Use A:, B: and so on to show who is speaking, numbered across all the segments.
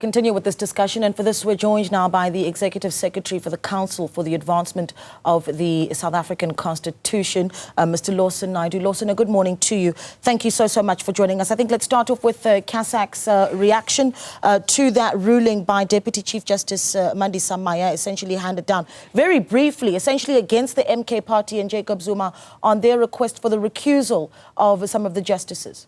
A: Continue with this discussion, and for this we're joined now by the Executive Secretary for the Council for the Advancement of the South African Constitution, Mr. Lawson Naidoo. Lawson, a good morning to you. Thank you so much for joining us. I think let's start off with CASAC's reaction to that ruling by Deputy Chief Justice Mandi Samaya, essentially handed down very briefly, essentially against the MK Party and Jacob Zuma on their request for the recusal of some of the justices.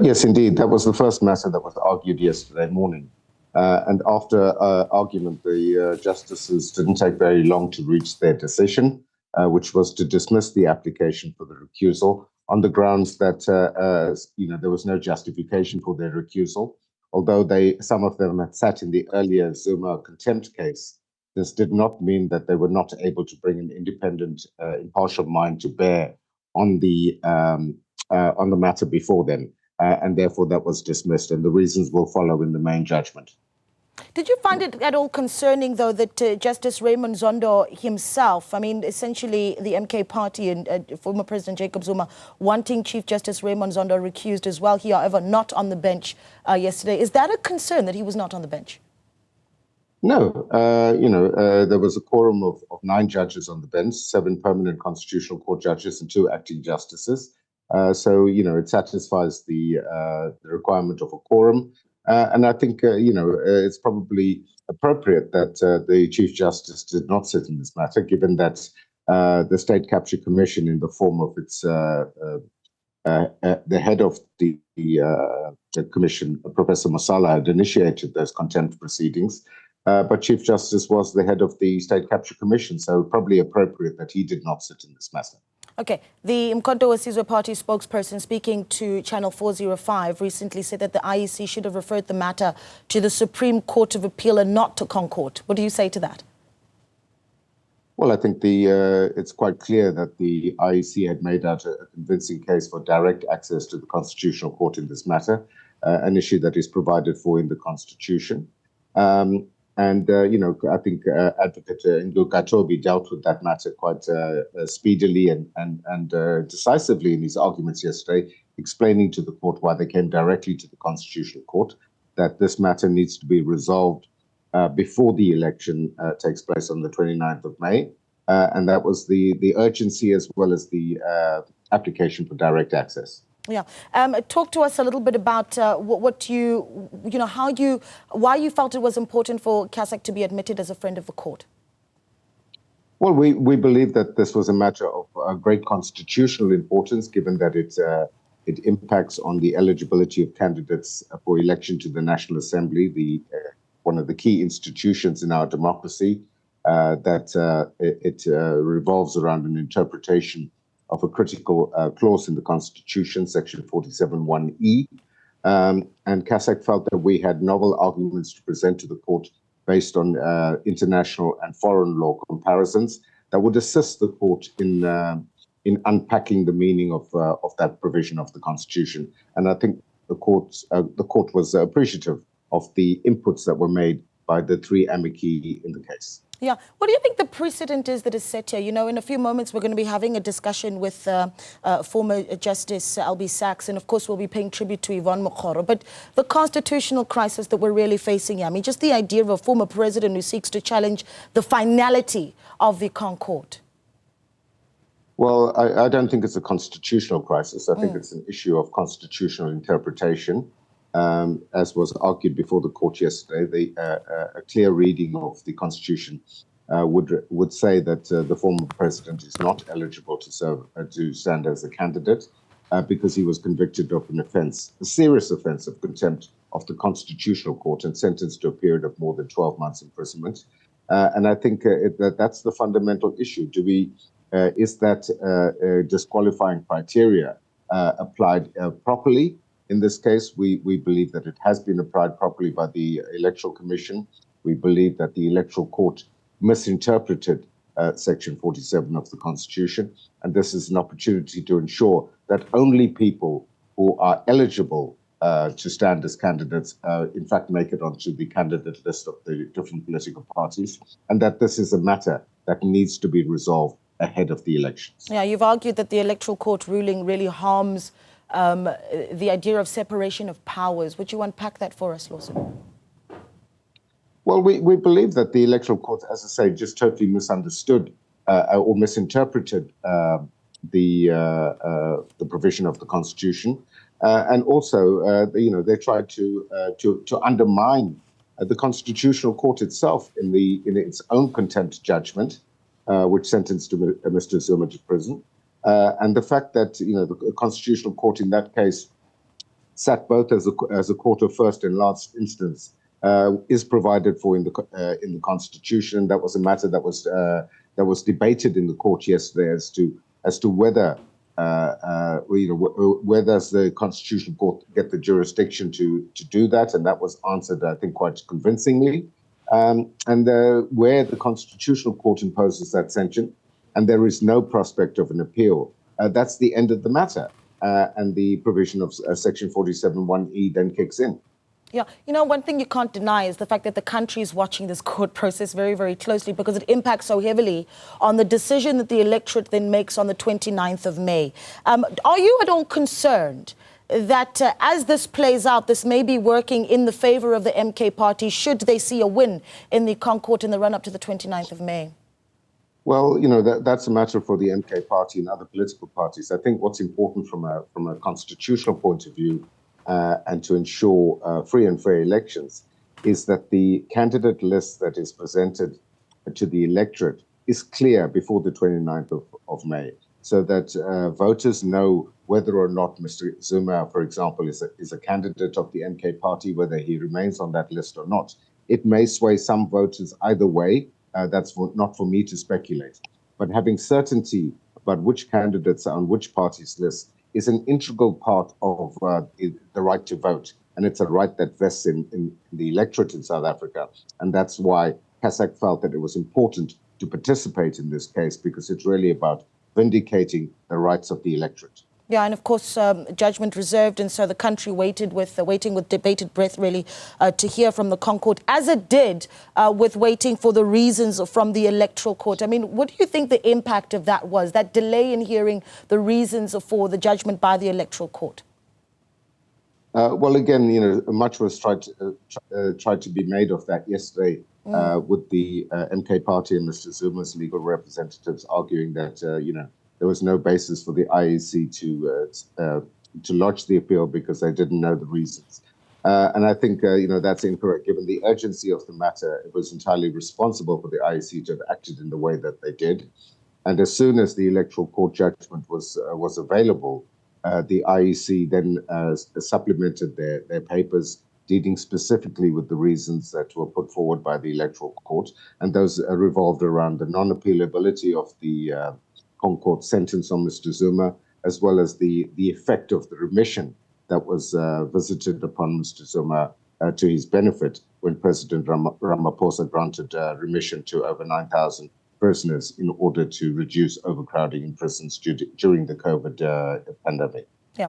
B: Yes, indeed. That was the first matter that was argued yesterday morning. And after argument, the justices didn't take very long to reach their decision, which was to dismiss the application for the recusal on the grounds that, there was no justification for their recusal. Although some of them had sat in the earlier Zuma contempt case, this did not mean that they were not able to bring an independent, impartial mind to bear on the matter before them. And therefore that was dismissed, and the reasons will follow in the main judgment.
A: Did you find it at all concerning, though, that Justice Raymond Zondo himself, I mean, essentially the MK Party and former President Jacob Zuma wanting Chief Justice Raymond Zondo recused as well, he, however, not on the bench yesterday. Is that a concern that he was not on the bench?
B: No, there was a quorum of 9 judges on the bench, 7 permanent Constitutional Court judges and 2 acting justices. So, it satisfies the requirement of a quorum. And I think, it's probably appropriate that the Chief Justice did not sit in this matter, given that the State Capture Commission, in the form of its the head of the commission, Professor Masala, had initiated those contempt proceedings. But Chief Justice was the head of the State Capture Commission, so probably appropriate that he did not sit in this matter.
A: Okay, the Umkhonto we Sizwe Party spokesperson speaking to Channel 405 recently said that the IEC should have referred the matter to the Supreme Court of Appeal and not to ConCourt. What do you say to that?
B: Well, I think it's quite clear that the IEC had made out a convincing case for direct access to the Constitutional Court in this matter, an issue that is provided for in the Constitution. I think Advocate Ndlu Katobi dealt with that matter quite speedily and decisively in his arguments yesterday, explaining to the court why they came directly to the Constitutional Court, that this matter needs to be resolved before the election takes place on the 29th of May. And that was the urgency as well as the application for direct access.
A: Yeah. Talk to us a little bit about why you felt it was important for CASAC to be admitted as a friend of the court.
B: Well, we believe that this was a matter of great constitutional importance, given that it impacts on the eligibility of candidates for election to the National Assembly, one of the key institutions in our democracy, it revolves around an interpretation of a critical clause in the Constitution, Section 47(1)(e). And CASAC felt that we had novel arguments to present to the court based on international and foreign law comparisons that would assist the court in unpacking the meaning of that provision of the Constitution. And I think the court was appreciative of the inputs that were made by the 3 amici in the case.
A: Yeah. What do you think the precedent is that is set here? In a few moments, we're going to be having a discussion with former Justice Albie Sachs, and of course, we'll be paying tribute to Yvonne Mokgoro. But the constitutional crisis that we're really facing here, I mean, just the idea of a former president who seeks to challenge the finality of the ConCourt.
B: Well, I don't think it's a constitutional crisis. I think it's an issue of constitutional interpretation. As was argued before the court yesterday, a clear reading of the Constitution would say that the former president is not eligible to stand as a candidate because he was convicted of an offence, a serious offence of contempt of the Constitutional Court, and sentenced to a period of more than 12 months imprisonment. And I think that's the fundamental issue. Is that disqualifying criteria applied properly? In this case, we believe that it has been applied properly by the Electoral Commission. We believe that the Electoral Court misinterpreted Section 47 of the Constitution. And this is an opportunity to ensure that only people who are eligible to stand as candidates, in fact, make it onto the candidate list of the different political parties, and that this is a matter that needs to be resolved ahead of the elections.
A: Yeah, you've argued that the Electoral Court ruling really harms the idea of separation of powers. Would you unpack that for us, Lawson?
B: Well, we believe that the Electoral Court, as I say, just totally misunderstood or misinterpreted the provision of the Constitution, and also, they tried to undermine the Constitutional Court itself in its own contempt judgment, which sentenced Mr. Zuma to prison, and the fact that the Constitutional Court in that case sat both as a court of first and last instance. Is provided for in the Constitution. That was a matter that was debated in the court yesterday as to whether where does the Constitutional Court get the jurisdiction to do that, and that was answered, I think, quite convincingly. And where the Constitutional Court imposes that sanction, and there is no prospect of an appeal, that's the end of the matter, and the provision of Section 47(1)(e) then kicks in.
A: Yeah, one thing you can't deny is the fact that the country is watching this court process very, very closely because it impacts so heavily on the decision that the electorate then makes on the 29th of May. Are you at all concerned that as this plays out, this may be working in the favor of the MK party should they see a win in the ConCourt in the run-up to the 29th of May?
B: Well, that's a matter for the MK party and other political parties. I think what's important from a constitutional point of view and to ensure free and fair elections is that the candidate list that is presented to the electorate is clear before the 29th of May, so that voters know whether or not Mr. Zuma, for example, is a candidate of the MK party, whether he remains on that list or not. It may sway some voters either way. That's not for me to speculate. But having certainty about which candidates are on which party's list is an integral part of the right to vote. And it's a right that vests in the electorate in South Africa. And that's why CASAC felt that it was important to participate in this case, because it's really about vindicating the rights of the electorate.
A: Yeah, and of course, judgment reserved, and so the country waiting with bated breath, really, to hear from the ConCourt, as it did with waiting for the reasons from the Electoral Court. I mean, what do you think the impact of that was, that delay in hearing the reasons for the judgment by the Electoral Court?
B: Well, again, much was tried to be made of that yesterday with the MK party and Mr. Zuma's legal representatives arguing that, there was no basis for the IEC to lodge the appeal because they didn't know the reasons. And I think, that's incorrect. Given the urgency of the matter, it was entirely responsible for the IEC to have acted in the way that they did. And as soon as the Electoral Court judgment was available, the IEC then supplemented their papers, dealing specifically with the reasons that were put forward by the Electoral Court. And those revolved around the non-appealability of the ConCourt sentence on Mr. Zuma, as well as the effect of the remission that was visited upon Mr. Zuma to his benefit when President Ramaphosa granted remission to over 9,000 prisoners in order to reduce overcrowding in prisons during the COVID pandemic.